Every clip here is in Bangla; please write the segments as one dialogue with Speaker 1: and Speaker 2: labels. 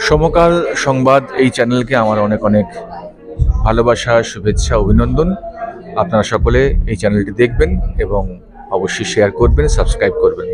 Speaker 1: সমকাল সংবাদ এই চ্যানেলকে আমার অনেক অনেক ভালোবাসা, শুভেচ্ছা, অভিনন্দন। আপনারা সকলে এই চ্যানেলটি দেখবেন এবং অবশ্যই শেয়ার করবেন, সাবস্ক্রাইব করবেন।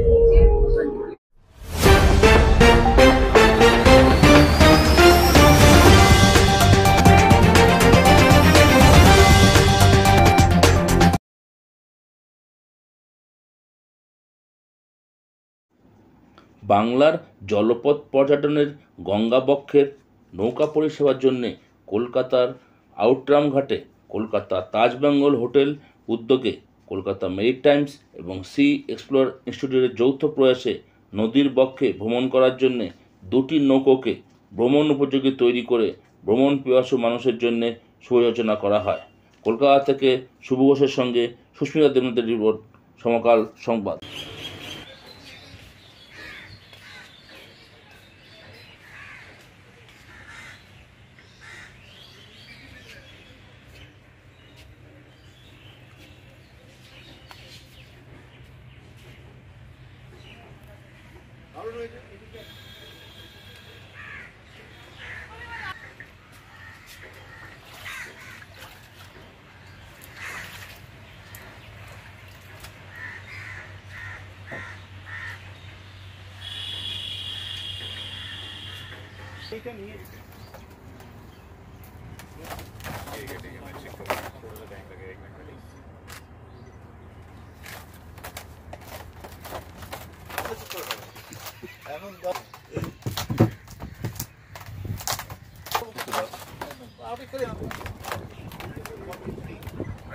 Speaker 2: বাংলার জলপথ পর্যটনের গঙ্গাবক্ষের নৌকা পরিষেবার জন্যে কলকাতার আউটরাম ঘাটে কলকাতা তাজ বেঙ্গল হোটেল উদ্যোগে কলকাতা মেরিটাইমস এবং সি এক্সপ্লোর ইনস্টিটিউটের যৌথ প্রয়াসে নদীর বক্ষে ভ্রমণ করার জন্যে দুটি নৌকোকে ভ্রমণ উপযোগী তৈরি করে ভ্রমণ পিপাসু মানুষের জন্যে শুভযোচনা করা হয়। কলকাতা থেকে শুভ ঘোষের সঙ্গে সুস্মিতা দেবনাথের রিপোর্ট, সমকাল সংবাদ।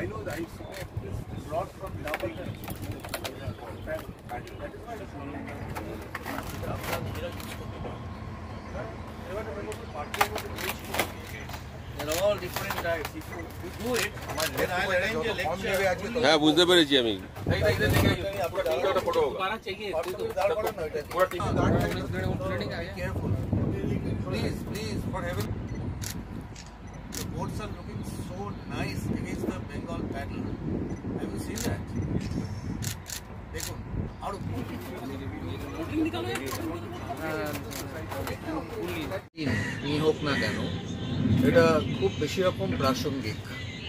Speaker 3: I know that it's brought from Dublin. They're all different types. If you do it, then I'll arrange a lecture.
Speaker 4: হ্যাঁ, বুঝতে পেরেছি আমি।
Speaker 3: Careful. Please, for heaven. The boats are looking so nice against the Bengal paddle. Have you seen that? দেখুন, আরো হোক না কেন, এটা খুব বেশি রকম প্রাসঙ্গিক।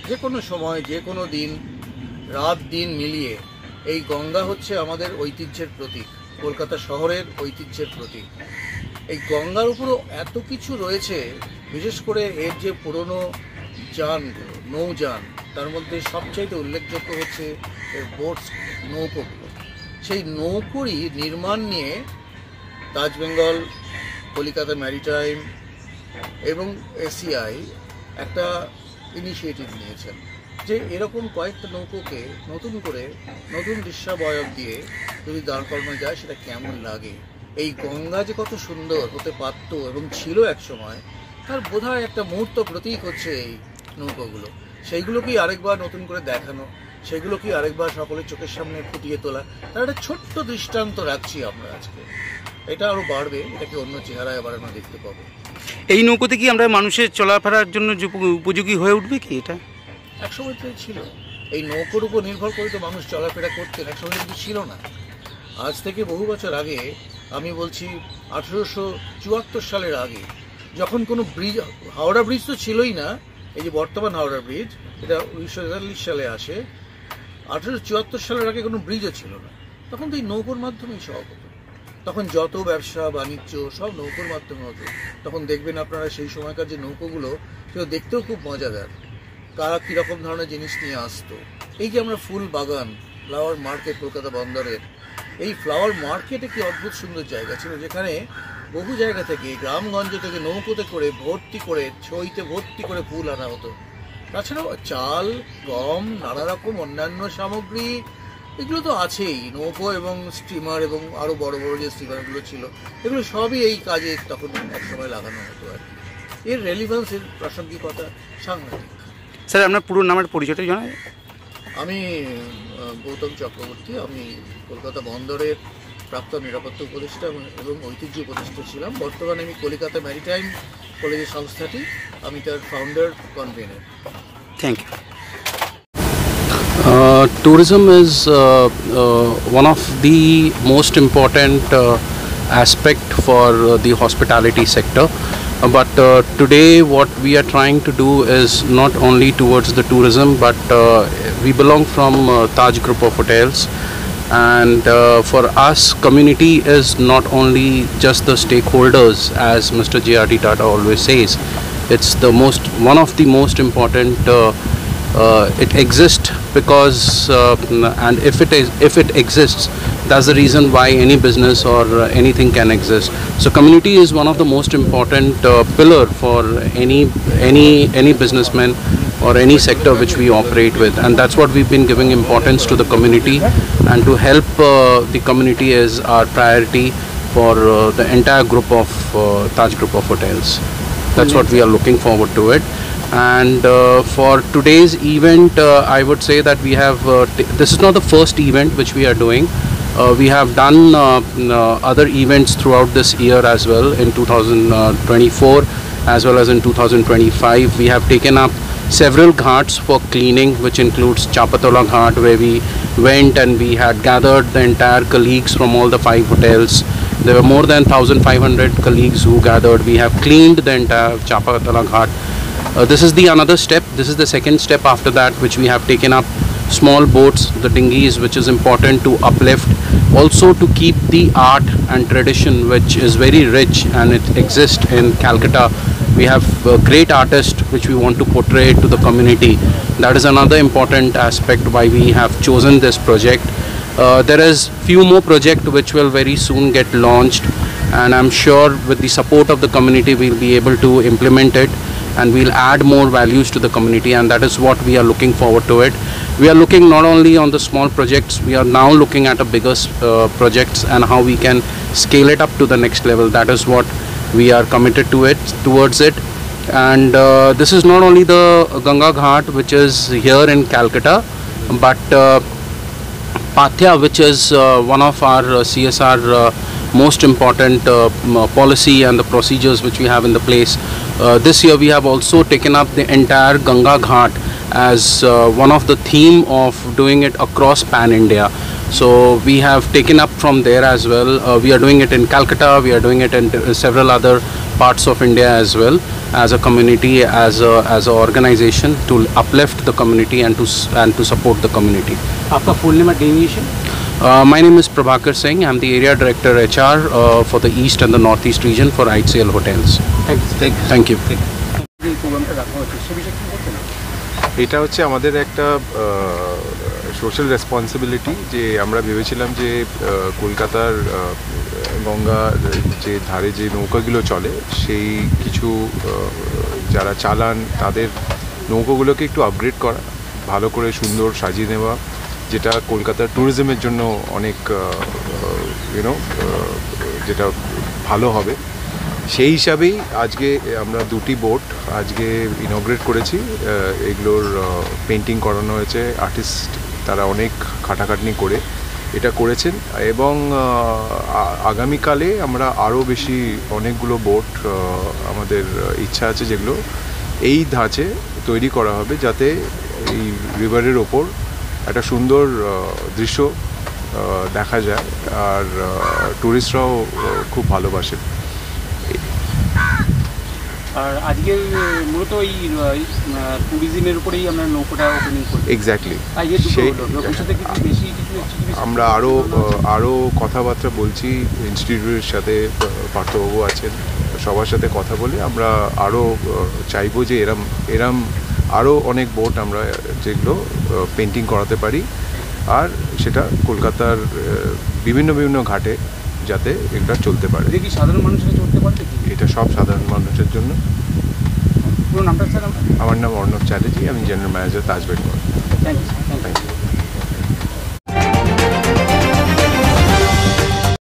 Speaker 3: যে কোনো সময়, যে কোনো দিন, রাত দিন মিলিয়ে এই গঙ্গা হচ্ছে আমাদের ঐতিহ্যের প্রতীক, কলকাতা শহরের ঐতিহ্যের প্রতীক। এই গঙ্গার উপরও এত কিছু রয়েছে, বিশেষ করে এর যে পুরনো যানগুলো, নৌযান, তার মধ্যে সবচাইতে উল্লেখযোগ্য হচ্ছে এর বোটস, নৌকোগুলো। সেই নৌকোরই নির্মাণ নিয়ে তাজ বেঙ্গল, কলকাতা ম্যারিটাইম এবং এসিআই একটা ইনিশিয়েটিভ নিয়েছেন যে এরকম কয়েকটা নৌকোকে নতুন করে নতুন দৃশ্যাবয়ব দিয়ে যদি দাঁড় করানো যায় সেটা কেমন লাগে। এই গঙ্গা যে কত সুন্দর হতে পারত এবং ছিল এক সময়, তার বোধহয় একটা মুহূর্ত প্রতীক হচ্ছে এই নৌকোগুলো। সেইগুলোকেই আরেকবার নতুন করে দেখানো, সেগুলোকেই আরেকবার সকলের চোখের সামনে ফুটিয়ে তোলা, তার একটা ছোট্ট দৃষ্টান্ত রাখছি আমরা আজকে। এটা আরও বাড়বে, এটাকে অন্য চেহারায় আবার আমরা দেখতে পাবো।
Speaker 5: এই নৌকোতে কি আমরা মানুষের চলাফেরার জন্য উপযোগী হয়ে উঠবে কি? এটা
Speaker 3: একসময় তো ছিল, এই নৌকোর উপর নির্ভর করে তো মানুষ চলাফেরা করতেন, একসময় কিন্তু ছিল না। আজ থেকে বহু বছর আগে, আমি বলছি 1874 সালের আগে, যখন কোনো ব্রিজ, হাওড়া ব্রিজ তো ছিলই না, এই যে বর্তমান হাওড়া ব্রিজ, এটা 1943 সালে আসে। 1874 সালের আগে কোনো ব্রিজও ছিল না, তখন তো এই নৌকোর মাধ্যমেই সব হতো। তখন যত ব্যবসা বাণিজ্য সব নৌকোর মাধ্যমে হতো। তখন দেখবেন আপনারা সেই সময়কার যে নৌকোগুলো, সেগুলো দেখতেও খুব মজাদার, কারা কীরকম ধরনের জিনিস নিয়ে আসতো। এই যে আমরা ফুল বাগান, ফ্লাওয়ার মার্কেট কলকাতা বন্দরের, এই ফ্লাওয়ার মার্কেটে কি অদ্ভুত সুন্দর জায়গা ছিল, যেখানে বহু জায়গা থেকে, গ্রামগঞ্জ থেকে নৌকোতে করে ভর্তি করে, ছইতে ভর্তি করে ফুল আনা হতো। তাছাড়াও চাল, গম, নানা রকম অন্যান্য সামগ্রী, এগুলো তো আছেই। নৌকো এবং স্টিমার এবং আরও বড় বড় যে স্টিমারগুলো ছিল, এগুলো সবই এই কাজে তখন একসময় লাগানো হতো আর কি। এর রেলিভেন্স, এর প্রাসঙ্গিকতা সাংঘাতিক।
Speaker 5: স্যার, আপনার পুরো নামের পরিচয়টা জানাই।
Speaker 3: আমি গৌতম চক্রবর্তী, আমি কলকাতা বন্দরের প্রাক্তন নিরাপত্তা উপদেষ্টা এবং ঐতিহ্য উপদেষ্টা ছিলাম। বর্তমানে আমি কলকাতা ম্যারিটাইম কলেজের সংস্থাটি, আমি তার founder, convener.
Speaker 5: Thank you.
Speaker 4: Tourism is one of the most important aspect for the hospitality sector. But today what we are trying to do is not only towards the tourism, but we belong from Taj Group of Hotels, and for us community is not only just the stakeholders, as Mr. J.R.D. Tata always says. It's the one of the most important. It exists because and if it exists, that's the reason why any business or anything can exist. So community is one of the most important pillar for any businessman or any sector which we operate with, and that's what we've been giving importance to the community, and to help the community is our priority for the entire group of Taj Group of Hotels. That's what we are looking forward to it. And for today's event, I would say that we have this is not the first event which we are doing. We have done other events throughout this year as well, in 2024 as well as in 2025. We have taken up several ghats for cleaning, which includes Chapatola Ghat, where we went and we had gathered the entire colleagues from all the 5 hotels. There were more than 1,500 colleagues who gathered. We have cleaned the entire Chapatola Ghat. This is the another step. This is the second step after that, which we have taken up small boats, the dinghies, which is important to uplift, also to keep the art and tradition, which is very rich and it exists in Calcutta. We have great artists which we want to portray to the community. That is another important aspect why we have chosen this project. There is few more projects which will very soon get launched, and I'm sure with the support of the community we'll be able to implement it, and we'll add more values to the community, and that is what we are looking forward to it. We are looking not only on the small projects, we are now looking at a bigger projects and how we can scale it up to the next level. That is what we are committed to it, towards it. And this is not only the Ganga Ghat which is here in Calcutta, but Pathya, which is one of our CSR most important policy and the procedures which we have in the place. This year we have also taken up the entire Ganga Ghat as one of the theme of doing it across Pan India. So we have taken up from there as well. We are doing it in Calcutta, we are doing it in several other parts of India as well, as a community, as an organization, to uplift the community and to support the community.
Speaker 5: आपका full name and designation?
Speaker 4: My name is Prabhakar Singh. I'm the area director HR for the East and the Northeast region for IHCL Hotels. Thank you.
Speaker 6: এটা হচ্ছে আমাদের একটা সোশ্যাল রেসপন্সিবিলিটি, যে আমরা ভেবেছিলাম যে কলকাতার গঙ্গা যে ধারে যে নৌকাগুলো চলে, সেই কিছু যারা চালান তাদের নৌকাগুলোকে একটু আপগ্রেড করা, ভালো করে সুন্দর সাজিয়ে নেওয়া, যেটা কলকাতার ট্যুরিজমের জন্য অনেক যেটা ভালো হবে। সেই হিসাবেই আজকে আমরা 2টি বোট আজকে ইনগ্রেট করেছি। এগুলোর পেন্টিং করানো হয়েছে, আর্টিস্ট তারা অনেক খাটাখাটনি করে এটা করেছেন, এবং আগামীকালে আমরা আরও বেশি অনেকগুলো বোট আমাদের ইচ্ছা আছে যেগুলো এই ধাঁচে তৈরি করা হবে, যাতে এই রিভারের ওপর একটা সুন্দর দৃশ্য দেখা যায়, আর টুরিস্টরাও খুব ভালোবাসে।
Speaker 5: আর আজকে মূলত এই ট্যুরিজমের উপরেই আমরা নৌকাটা ওপেনিং করি।
Speaker 6: এক্স্যাক্টলি, আমরা আরও কথাবার্তা বলছি ইনস্টিটিউটের সাথে, পার্থবাবু আছেন, সবার সাথে কথা বলে আমরা আরও চাইবো যে এরম আরও অনেক বোট আমরা যেগুলো পেন্টিং করাতে পারি, আর সেটা কলকাতার বিভিন্ন ঘাটে যাতে এটা চলতে পারে।
Speaker 5: কি সাধারণ মানুষরা চলতে পারবে?
Speaker 6: এটা সব সাধারণ মানুষের জন্য।
Speaker 5: পুরো নামটা স্যার?
Speaker 6: আমার নাম অর্ণব চ্যাটার্জি, আমি general manager Taj Bengal.
Speaker 5: Thank you.